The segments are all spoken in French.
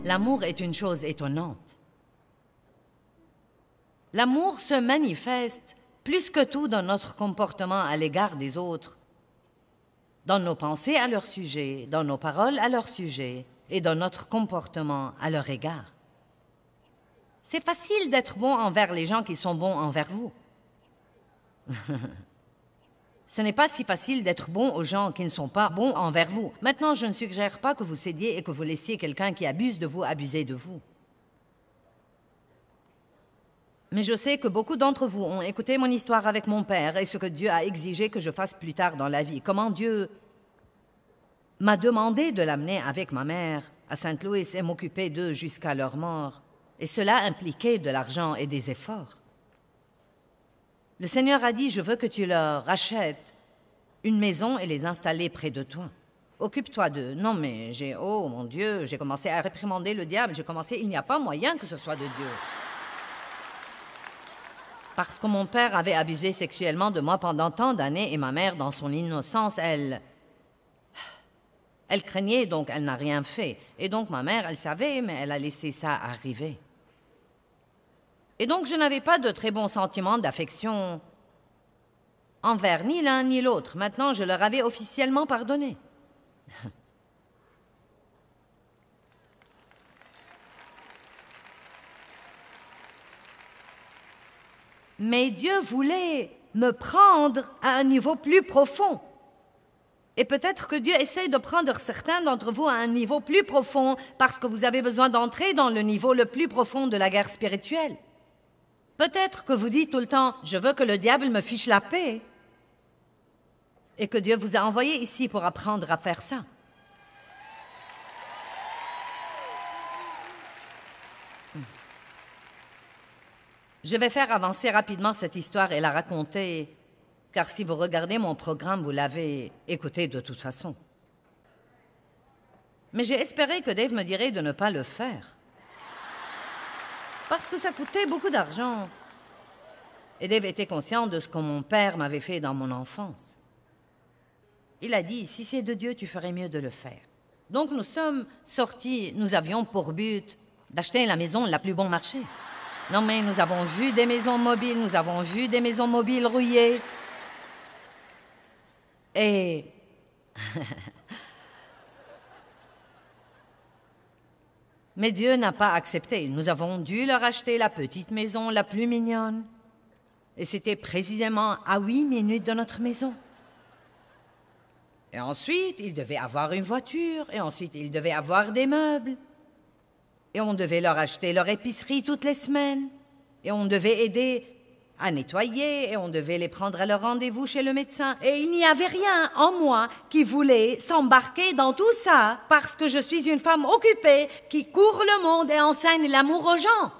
L'amour est une chose étonnante. L'amour se manifeste plus que tout dans notre comportement à l'égard des autres, dans nos pensées à leur sujet, dans nos paroles à leur sujet et dans notre comportement à leur égard. C'est facile d'être bon envers les gens qui sont bons envers vous. Ce n'est pas si facile d'être bon aux gens qui ne sont pas bons envers vous. Maintenant, je ne suggère pas que vous cédiez et que vous laissiez quelqu'un qui abuse de vous abuser de vous. Mais je sais que beaucoup d'entre vous ont écouté mon histoire avec mon père et ce que Dieu a exigé que je fasse plus tard dans la vie. Comment Dieu m'a demandé de l'amener avec ma mère à Saint-Louis et m'occuper d'eux jusqu'à leur mort. Et cela impliquait de l'argent et des efforts. Le Seigneur a dit, je veux que tu leur achètes une maison et les installer près de toi. Occupe-toi d'eux. Non, mais oh mon Dieu, j'ai commencé à réprimander le diable. Il n'y a pas moyen que ce soit de Dieu. Parce que mon père avait abusé sexuellement de moi pendant tant d'années et ma mère, dans son innocence, elle craignait, donc elle n'a rien fait. Et donc ma mère, elle savait, mais elle a laissé ça arriver. Et donc, je n'avais pas de très bons sentiments d'affection envers ni l'un ni l'autre. Maintenant, je leur avais officiellement pardonné. Mais Dieu voulait me prendre à un niveau plus profond. Et peut-être que Dieu essaie de prendre certains d'entre vous à un niveau plus profond parce que vous avez besoin d'entrer dans le niveau le plus profond de la guerre spirituelle. Peut-être que vous dites tout le temps, je veux que le diable me fiche la paix. Et que Dieu vous a envoyé ici pour apprendre à faire ça. Je vais faire avancer rapidement cette histoire et la raconter, car si vous regardez mon programme, vous l'avez écouté de toute façon. Mais j'ai espéré que Dave me dirait de ne pas le faire. Parce que ça coûtait beaucoup d'argent. Et Dave était conscient de ce que mon père m'avait fait dans mon enfance. Il a dit, si c'est de Dieu, tu ferais mieux de le faire. Donc nous sommes sortis, nous avions pour but d'acheter la maison la plus bon marché. Non mais nous avons vu des maisons mobiles, nous avons vu des maisons mobiles rouillées. Et... Mais Dieu n'a pas accepté. Nous avons dû leur acheter la petite maison la plus mignonne. Et c'était précisément à 8 minutes de notre maison. Et ensuite, ils devaient avoir une voiture. Et ensuite, ils devaient avoir des meubles. Et on devait leur acheter leur épicerie toutes les semaines. Et on devait aider à nettoyer. Et on devait les prendre à leur rendez-vous chez le médecin. Et il n'y avait rien en moi qui voulait s'embarquer dans tout ça parce que je suis une femme occupée qui court le monde et enseigne l'amour aux gens.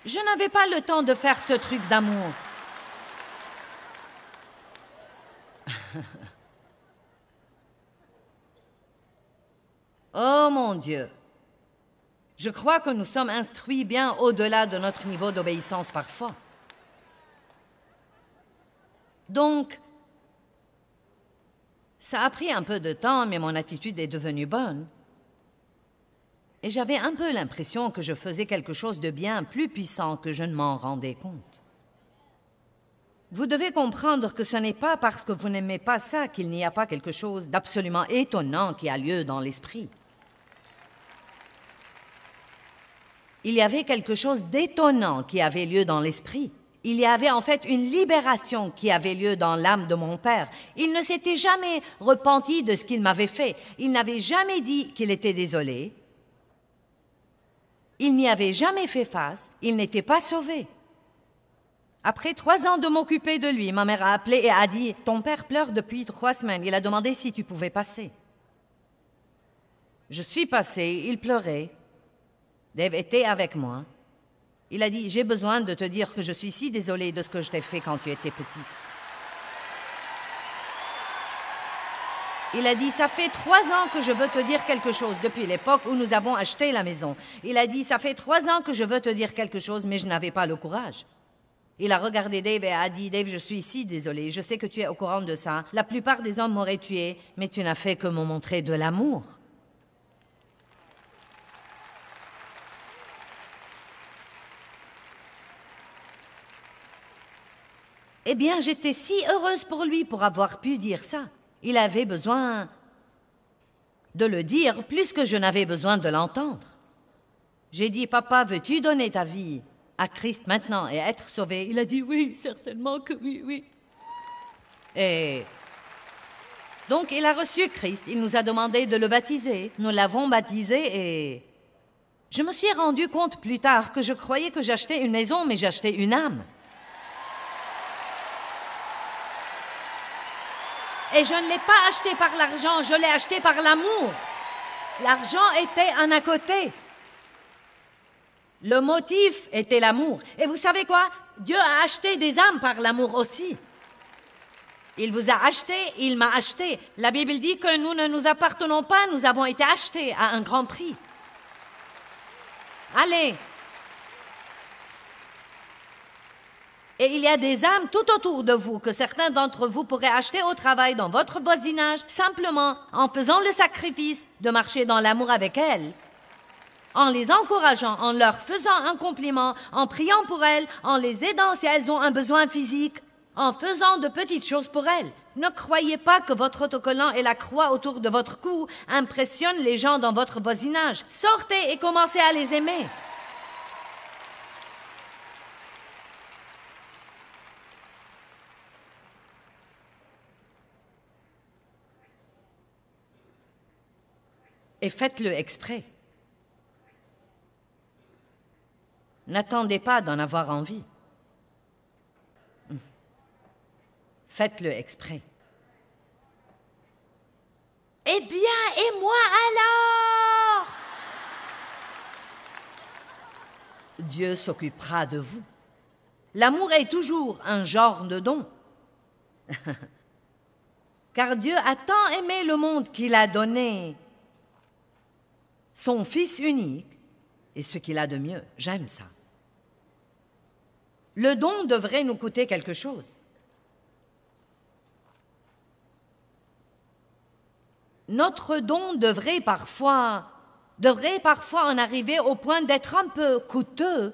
Je n'avais pas le temps de faire ce truc d'amour. Oh mon Dieu! Je crois que nous sommes instruits bien au-delà de notre niveau d'obéissance parfois. Donc, ça a pris un peu de temps, mais mon attitude est devenue bonne. Et j'avais un peu l'impression que je faisais quelque chose de bien plus puissant que je ne m'en rendais compte. Vous devez comprendre que ce n'est pas parce que vous n'aimez pas ça qu'il n'y a pas quelque chose d'absolument étonnant qui a lieu dans l'esprit. Il y avait quelque chose d'étonnant qui avait lieu dans l'esprit. Il y avait en fait une libération qui avait lieu dans l'âme de mon père. Il ne s'était jamais repenti de ce qu'il m'avait fait. Il n'avait jamais dit qu'il était désolé. Il n'y avait jamais fait face. Il n'était pas sauvé. Après 3 ans de m'occuper de lui, ma mère a appelé et a dit « Ton père pleure depuis 3 semaines. Il a demandé si tu pouvais passer. » Je suis passée, il pleurait. Dave était avec moi. Il a dit « J'ai besoin de te dire que je suis si désolée de ce que je t'ai fait quand tu étais petite. » Il a dit, ça fait 3 ans que je veux te dire quelque chose, depuis l'époque où nous avons acheté la maison. Il a dit, ça fait 3 ans que je veux te dire quelque chose, mais je n'avais pas le courage. Il a regardé Dave et a dit, Dave, je suis si désolé, je sais que tu es au courant de ça. La plupart des hommes m'auraient tué, mais tu n'as fait que me montrer de l'amour. Eh bien, j'étais si heureuse pour lui pour avoir pu dire ça. Il avait besoin de le dire plus que je n'avais besoin de l'entendre. J'ai dit, papa, veux-tu donner ta vie à Christ maintenant et être sauvé? Il a dit, oui, certainement que oui, oui. Et donc, il a reçu Christ. Il nous a demandé de le baptiser. Nous l'avons baptisé et je me suis rendu compte plus tard que je croyais que j'achetais une maison, mais j'achetais une âme. Et je ne l'ai pas acheté par l'argent, je l'ai acheté par l'amour. L'argent était un à côté. Le motif était l'amour. Et vous savez quoi? Dieu a acheté des âmes par l'amour aussi. Il vous a acheté, il m'a acheté. La Bible dit que nous ne nous appartenons pas, nous avons été achetés à un grand prix. Allez. Et il y a des âmes tout autour de vous que certains d'entre vous pourraient acheter au travail, dans votre voisinage, simplement en faisant le sacrifice de marcher dans l'amour avec elles, en les encourageant, en leur faisant un compliment, en priant pour elles, en les aidant si elles ont un besoin physique, en faisant de petites choses pour elles. Ne croyez pas que votre autocollant et la croix autour de votre cou impressionnent les gens dans votre voisinage. Sortez et commencez à les aimer. Et faites-le exprès. N'attendez pas d'en avoir envie. Faites-le exprès. Eh bien, et moi alors? Dieu s'occupera de vous. L'amour est toujours un genre de don. Car Dieu a tant aimé le monde qu'il a donné son Fils unique, et ce qu'il a de mieux. J'aime ça. Le don devrait nous coûter quelque chose. Notre don devrait parfois en arriver au point d'être un peu coûteux,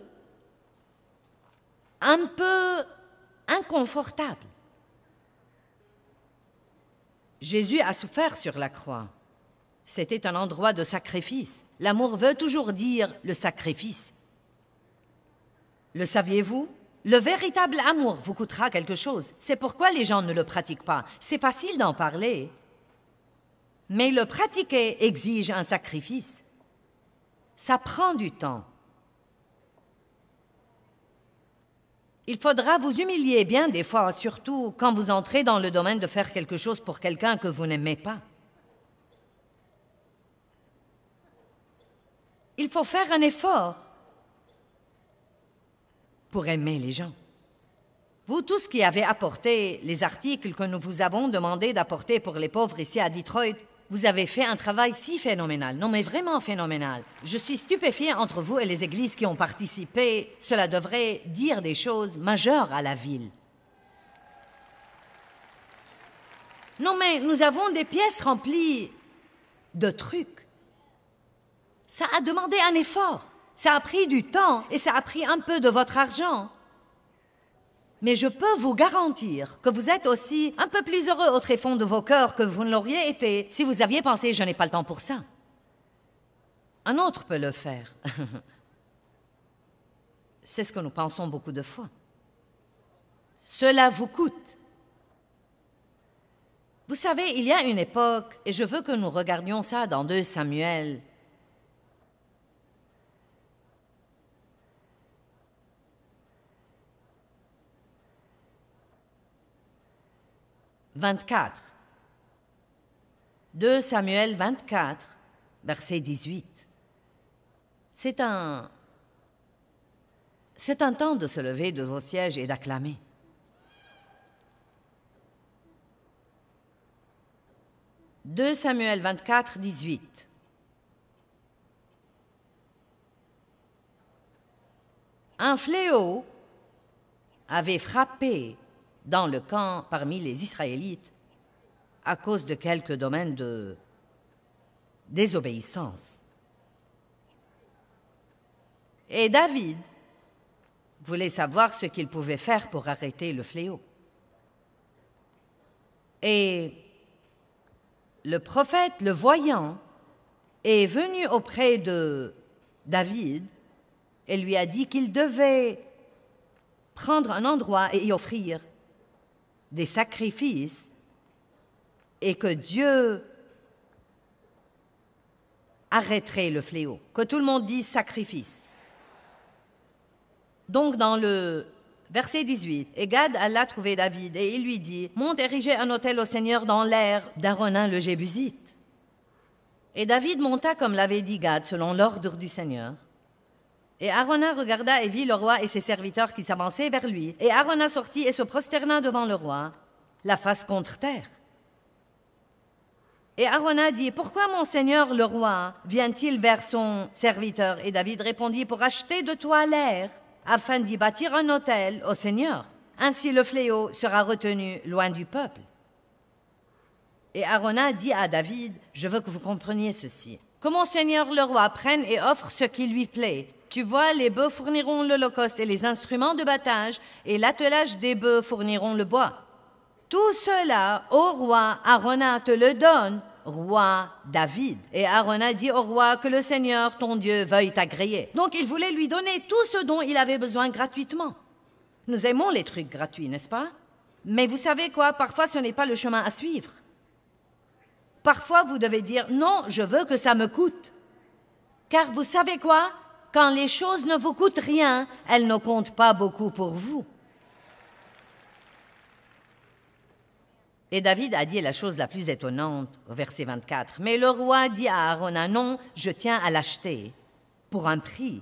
un peu inconfortable. Jésus a souffert sur la croix. C'était un endroit de sacrifice. L'amour veut toujours dire le sacrifice. Le saviez-vous? Le véritable amour vous coûtera quelque chose. C'est pourquoi les gens ne le pratiquent pas. C'est facile d'en parler, mais le pratiquer exige un sacrifice. Ça prend du temps. Il faudra vous humilier bien des fois, surtout quand vous entrez dans le domaine de faire quelque chose pour quelqu'un que vous n'aimez pas. Il faut faire un effort pour aimer les gens. Vous tous qui avez apporté les articles que nous vous avons demandé d'apporter pour les pauvres ici à Detroit, vous avez fait un travail si phénoménal. Non, mais vraiment phénoménal. Je suis stupéfiée entre vous et les églises qui ont participé. Cela devrait dire des choses majeures à la ville. Non, mais nous avons des pièces remplies de trucs. Ça a demandé un effort. Ça a pris du temps et ça a pris un peu de votre argent. Mais je peux vous garantir que vous êtes aussi un peu plus heureux au tréfonds de vos cœurs que vous ne l'auriez été si vous aviez pensé « je n'ai pas le temps pour ça ». Un autre peut le faire. C'est ce que nous pensons beaucoup de fois. Cela vous coûte. Vous savez, il y a une époque, et je veux que nous regardions ça dans 2 Samuel. « 24. 2 Samuel 24, verset 18. C'est un temps de se lever de vos sièges et d'acclamer. « 2 2 Samuel 24, 18. Un fléau avait frappé dans le camp parmi les Israélites à cause de quelques domaines de désobéissance. Et David voulait savoir ce qu'il pouvait faire pour arrêter le fléau. Et le prophète, le voyant, est venu auprès de David et lui a dit qu'il devait prendre un endroit et y offrir des sacrifices et que Dieu arrêterait le fléau. Que tout le monde dise sacrifice. Donc dans le verset 18, et Gad alla trouver David et il lui dit, « Monte ériger un autel au Seigneur dans l'air d'Arauna le Jébusite. » Et David monta comme l'avait dit Gad, selon l'ordre du Seigneur. Et Arauna regarda et vit le roi et ses serviteurs qui s'avançaient vers lui. Et Arauna sortit et se prosterna devant le roi, la face contre terre. Et Arauna dit, « Pourquoi mon Seigneur le roi vient-il vers son serviteur ?» Et David répondit, « Pour acheter de toi l'air, afin d'y bâtir un autel au Seigneur. Ainsi le fléau sera retenu loin du peuple. » Et Arauna dit à David, « Je veux que vous compreniez ceci. Que mon Seigneur le roi prenne et offre ce qui lui plaît. Tu vois, les bœufs fourniront l'holocauste et les instruments de battage, et l'attelage des bœufs fourniront le bois. Tout cela, ô roi, Arauna te le donne, roi David. » Et Arauna dit au roi que le Seigneur, ton Dieu, veuille t'agréer. Donc il voulait lui donner tout ce dont il avait besoin gratuitement. Nous aimons les trucs gratuits, n'est-ce pas? Mais vous savez quoi? Parfois, ce n'est pas le chemin à suivre. Parfois, vous devez dire, non, je veux que ça me coûte. Car vous savez quoi? Quand les choses ne vous coûtent rien, elles ne comptent pas beaucoup pour vous. Et David a dit la chose la plus étonnante au verset 24. Mais le roi dit à Arauna, non, je tiens à l'acheter pour un prix.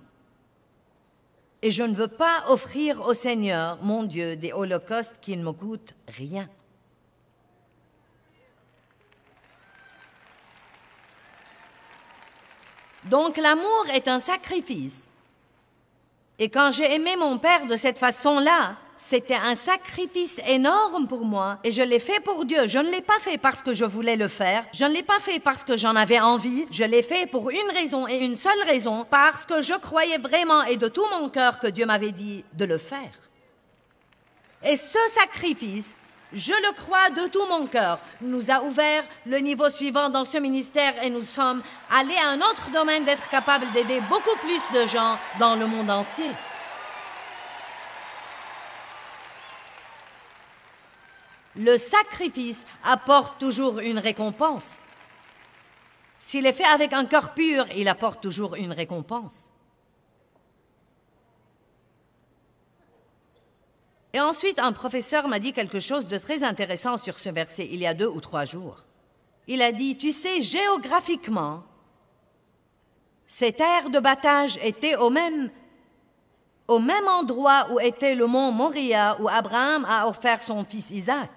Et je ne veux pas offrir au Seigneur, mon Dieu, des holocaustes qui ne me coûtent rien. Donc l'amour est un sacrifice. Et quand j'ai aimé mon père de cette façon-là, c'était un sacrifice énorme pour moi et je l'ai fait pour Dieu. Je ne l'ai pas fait parce que je voulais le faire. Je ne l'ai pas fait parce que j'en avais envie. Je l'ai fait pour une raison et une seule raison, parce que je croyais vraiment et de tout mon cœur que Dieu m'avait dit de le faire. Et ce sacrifice, je le crois de tout mon cœur, nous a ouvert le niveau suivant dans ce ministère et nous sommes allés à un autre domaine d'être capables d'aider beaucoup plus de gens dans le monde entier. Le sacrifice apporte toujours une récompense. S'il est fait avec un cœur pur, il apporte toujours une récompense. Et ensuite, un professeur m'a dit quelque chose de très intéressant sur ce verset, il y a 2 ou 3 jours. Il a dit, tu sais, géographiquement, ces terres de battage étaient au même endroit où était le mont Moria, où Abraham a offert son fils Isaac.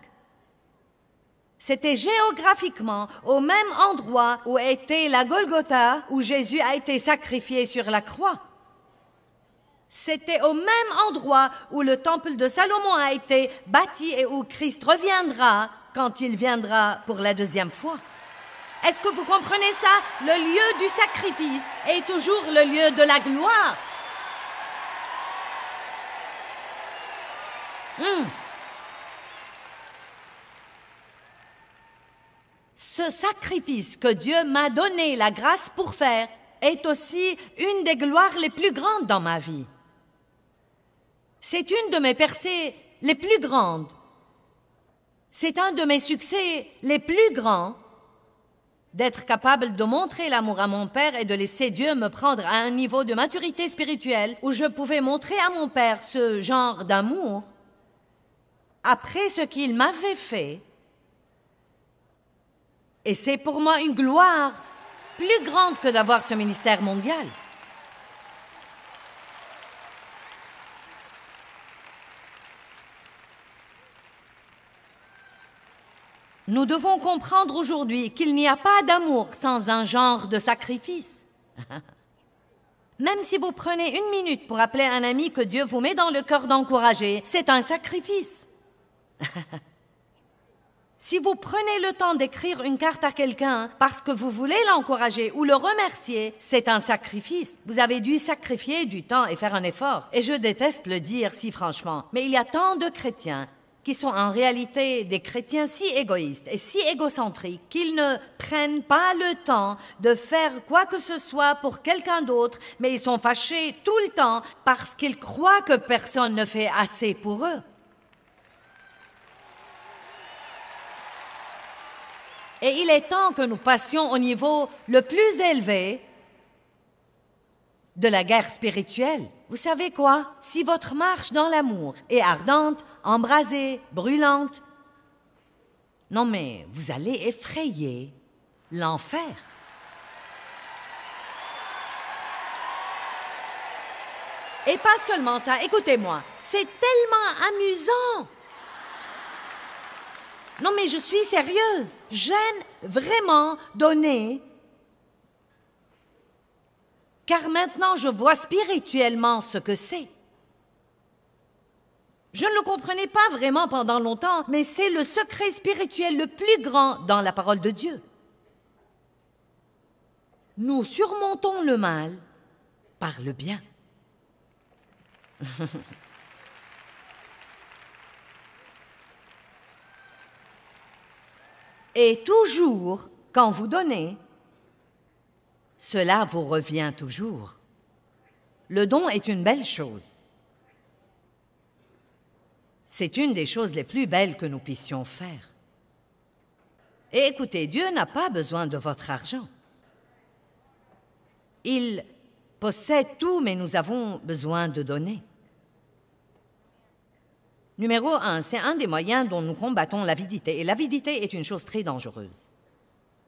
C'était géographiquement au même endroit où était la Golgotha, où Jésus a été sacrifié sur la croix. C'était au même endroit où le temple de Salomon a été bâti et où Christ reviendra quand il viendra pour la 2e fois. Est-ce que vous comprenez ça? Le lieu du sacrifice est toujours le lieu de la gloire. Ce sacrifice que Dieu m'a donné la grâce pour faire est aussi une des gloires les plus grandes dans ma vie. C'est une de mes percées les plus grandes. C'est un de mes succès les plus grands d'être capable de montrer l'amour à mon Père et de laisser Dieu me prendre à un niveau de maturité spirituelle où je pouvais montrer à mon Père ce genre d'amour après ce qu'il m'avait fait. Et c'est pour moi une gloire plus grande que d'avoir ce ministère mondial. Nous devons comprendre aujourd'hui qu'il n'y a pas d'amour sans un genre de sacrifice. Même si vous prenez 1 minute pour appeler un ami que Dieu vous met dans le cœur d'encourager, c'est un sacrifice. Si vous prenez le temps d'écrire une carte à quelqu'un parce que vous voulez l'encourager ou le remercier, c'est un sacrifice. Vous avez dû sacrifier du temps et faire un effort. Et je déteste le dire si franchement, mais il y a tant de chrétiens qui sont en réalité des chrétiens si égoïstes et si égocentriques qu'ils ne prennent pas le temps de faire quoi que ce soit pour quelqu'un d'autre, mais ils sont fâchés tout le temps parce qu'ils croient que personne ne fait assez pour eux. Et il est temps que nous passions au niveau le plus élevé de la guerre spirituelle. Vous savez quoi? Si votre marche dans l'amour est ardente, embrasée, brûlante, non mais vous allez effrayer l'enfer. Et pas seulement ça, écoutez-moi, c'est tellement amusant. Non mais je suis sérieuse, j'aime vraiment donner, car maintenant je vois spirituellement ce que c'est. Je ne le comprenais pas vraiment pendant longtemps, mais c'est le secret spirituel le plus grand dans la parole de Dieu. Nous surmontons le mal par le bien. Et toujours, quand vous donnez, cela vous revient toujours. Le don est une belle chose. C'est une des choses les plus belles que nous puissions faire. Et écoutez, Dieu n'a pas besoin de votre argent. Il possède tout, mais nous avons besoin de donner. Numéro 1, c'est un des moyens dont nous combattons l'avidité. Et l'avidité est une chose très dangereuse.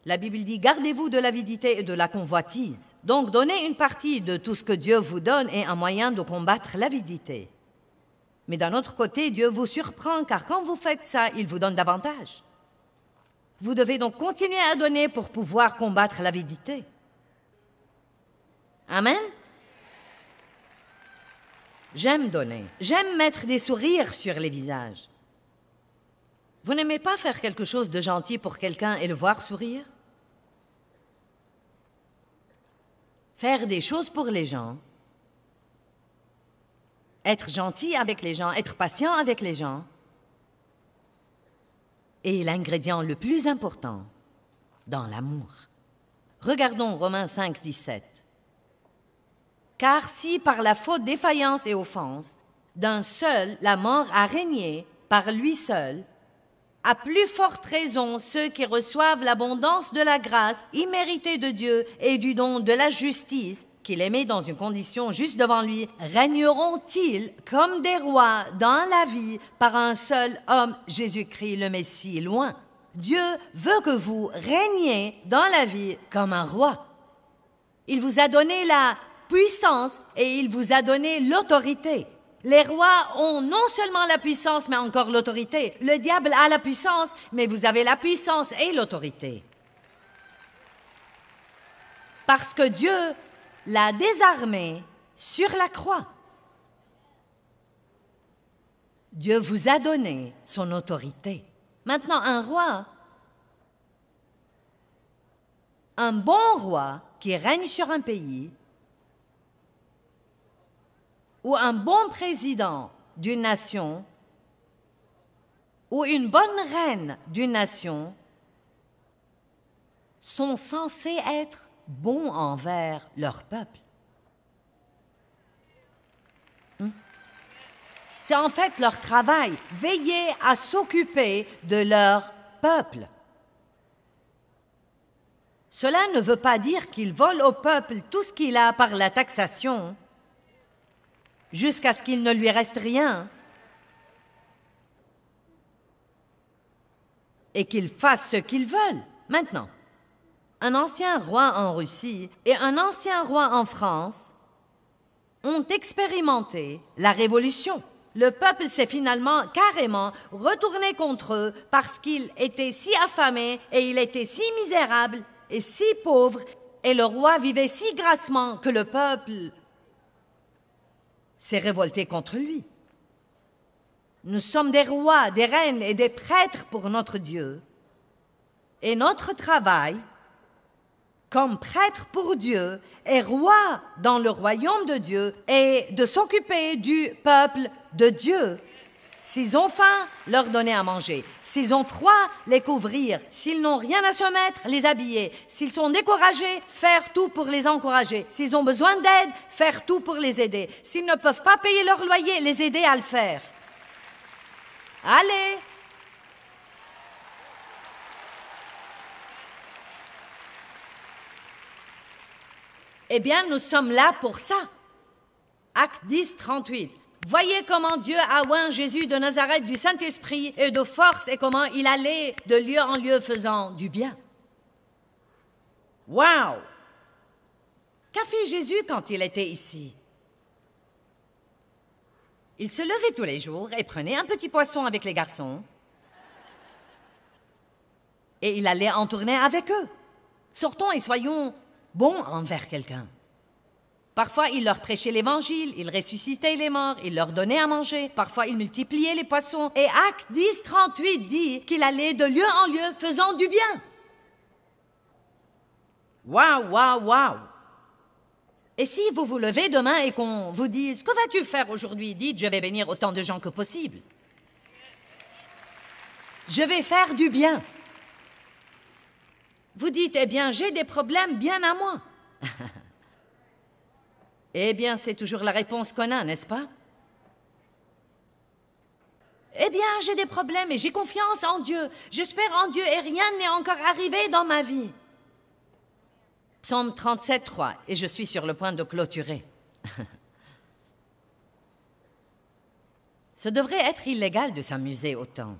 La Bible dit « Gardez-vous de l'avidité et de la convoitise ». Donc, donner une partie de tout ce que Dieu vous donne est un moyen de combattre l'avidité. Mais d'un autre côté, Dieu vous surprend, car quand vous faites ça, il vous donne davantage. Vous devez donc continuer à donner pour pouvoir combattre l'avidité. Amen? J'aime donner. J'aime mettre des sourires sur les visages. Vous n'aimez pas faire quelque chose de gentil pour quelqu'un et le voir sourire? Faire des choses pour les gens, être gentil avec les gens, être patient avec les gens, est l'ingrédient le plus important dans l'amour. Regardons Romains 5, 17. Car si par la faute, défaillance et offense, d'un seul la mort a régné par lui seul, à plus forte raison ceux qui reçoivent l'abondance de la grâce imméritée de Dieu et du don de la justice, qu'il met dans une condition juste devant lui, régneront-ils comme des rois dans la vie par un seul homme, Jésus-Christ le Messie, loin. Dieu veut que vous régniez dans la vie comme un roi. Il vous a donné la puissance et il vous a donné l'autorité. Les rois ont non seulement la puissance, mais encore l'autorité. Le diable a la puissance, mais vous avez la puissance et l'autorité. Parce que Dieu l'a désarmé sur la croix. Dieu vous a donné son autorité. Maintenant, un roi, un bon roi qui règne sur un pays, ou un bon président d'une nation, ou une bonne reine d'une nation, sont censés être bons envers leur peuple. C'est en fait leur travail, veiller à s'occuper de leur peuple. Cela ne veut pas dire qu'ils volent au peuple tout ce qu'il a par la taxation, jusqu'à ce qu'il ne lui reste rien, et qu'ils fassent ce qu'ils veulent. Maintenant, un ancien roi en Russie et un ancien roi en France ont expérimenté la Révolution. le peuple s'est finalement carrément retourné contre eux parce qu'il était si affamé et il était si misérable et si pauvre et le roi vivait si grassement que le peuple s'est révolté contre lui. Nous sommes des rois, des reines et des prêtres pour notre Dieu. Et notre travail, comme prêtre pour Dieu et roi dans le royaume de Dieu, est de s'occuper du peuple de Dieu. S'ils ont faim, leur donner à manger. S'ils ont froid, les couvrir. S'ils n'ont rien à se mettre, les habiller. S'ils sont découragés, faire tout pour les encourager. S'ils ont besoin d'aide, faire tout pour les aider. S'ils ne peuvent pas payer leur loyer, les aider à le faire. Allez! Eh bien, nous sommes là pour ça. Acte 10, 38. Voyez comment Dieu a oint Jésus de Nazareth du Saint-Esprit et de force et comment il allait de lieu en lieu faisant du bien. Wow! Qu'a fait Jésus quand il était ici? Il se levait tous les jours et prenait un petit poisson avec les garçons. Et il allait en tournée avec eux. Sortons et soyons bons envers quelqu'un. Parfois, il leur prêchait l'Évangile, il ressuscitait les morts, il leur donnait à manger. Parfois, il multipliait les poissons. Et Acte 10, 38 dit qu'il allait de lieu en lieu faisant du bien. Waouh, waouh, waouh! Et si vous vous levez demain et qu'on vous dise « Que vas-tu faire aujourd'hui ?» Dites « Je vais bénir autant de gens que possible. Je vais faire du bien. » Vous dites « Eh bien, j'ai des problèmes bien à moi. » Eh bien, c'est toujours la réponse qu'on a, n'est-ce pas? Eh bien, j'ai des problèmes et j'ai confiance en Dieu. J'espère en Dieu et rien n'est encore arrivé dans ma vie. Psaume 37, 3, et je suis sur le point de clôturer. Ce devrait être illégal de s'amuser autant.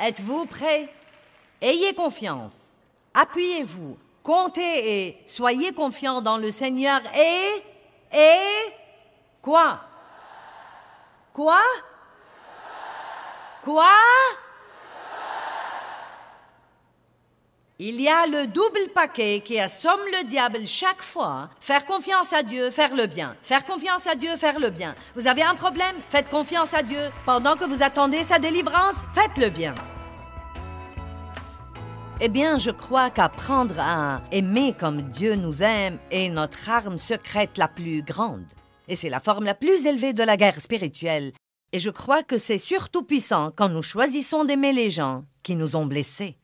Êtes-vous prêts? Ayez confiance. Appuyez-vous, comptez et soyez confiants dans le Seigneur et... Quoi? Quoi? Quoi? Il y a le double paquet qui assomme le diable chaque fois. Faire confiance à Dieu, faire le bien. Faire confiance à Dieu, faire le bien. Vous avez un problème? Faites confiance à Dieu. Pendant que vous attendez sa délivrance, faites le bien. Eh bien, je crois qu'apprendre à aimer comme Dieu nous aime est notre arme secrète la plus grande. Et c'est la forme la plus élevée de la guerre spirituelle. Et je crois que c'est surtout puissant quand nous choisissons d'aimer les gens qui nous ont blessés.